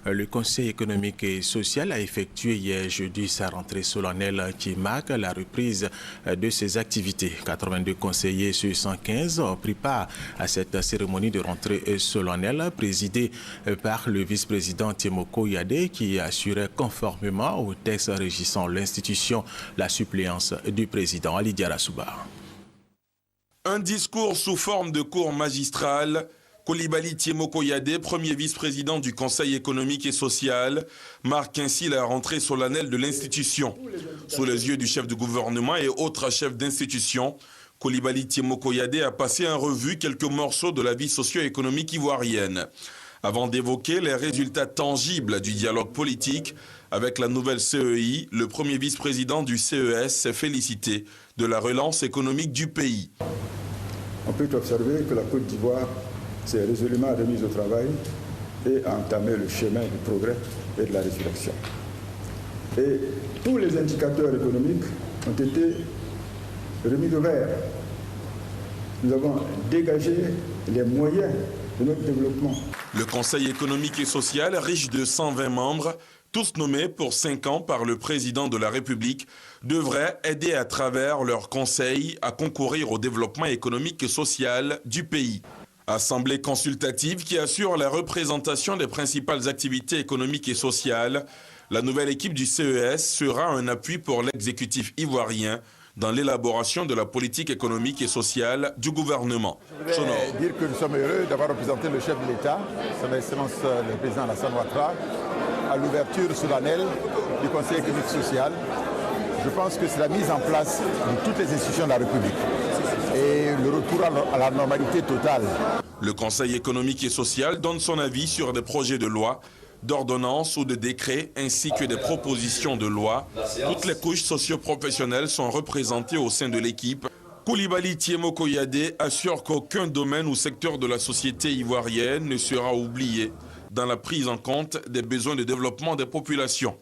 Le Conseil économique et social a effectué hier jeudi sa rentrée solennelle qui marque la reprise de ses activités. 82 conseillers sur 115 ont pris part à cette cérémonie de rentrée solennelle présidée par le vice-président Temoko Yade qui assurait conformément au texte régissant l'institution la suppléance du président Ali Diarra Souba. Un discours sous forme de cours magistral. Coulibaly Temoko Yade, premier vice-président du Conseil économique et social, marque ainsi la rentrée solennelle de l'institution. Sous les yeux du chef de gouvernement et autres chefs d'institution, Coulibaly Temoko Yade a passé en revue quelques morceaux de la vie socio-économique ivoirienne. Avant d'évoquer les résultats tangibles du dialogue politique avec la nouvelle CEI, le premier vice-président du CES s'est félicité de la relance économique du pays. On peut observer que la Côte d'Ivoire s'est résolument remise au travail et a entamé le chemin du progrès et de la résurrection. Et tous les indicateurs économiques ont été remis au vert. Nous avons dégagé les moyens de notre développement. Le Conseil économique et social, riche de 120 membres, tous nommés pour 5 ans par le président de la République, devrait aider à travers leurs conseils à concourir au développement économique et social du pays. Assemblée consultative qui assure la représentation des principales activités économiques et sociales, la nouvelle équipe du CES sera un appui pour l'exécutif ivoirien dans l'élaboration de la politique économique et sociale du gouvernement. Je voudrais dire que nous sommes heureux d'avoir représenté le chef de l'État, son Excellence le président Alassane Ouattara, à l'ouverture solennelle du Conseil économique et social. Je pense que c'est la mise en place de toutes les institutions de la République et le retour à la normalité totale. Le Conseil économique et social donne son avis sur des projets de loi, d'ordonnances ou de décrets ainsi que des propositions de loi. Toutes les couches socio-professionnelles sont représentées au sein de l'équipe. Coulibaly Temoko Yade assure qu'aucun domaine ou secteur de la société ivoirienne ne sera oublié dans la prise en compte des besoins de développement des populations.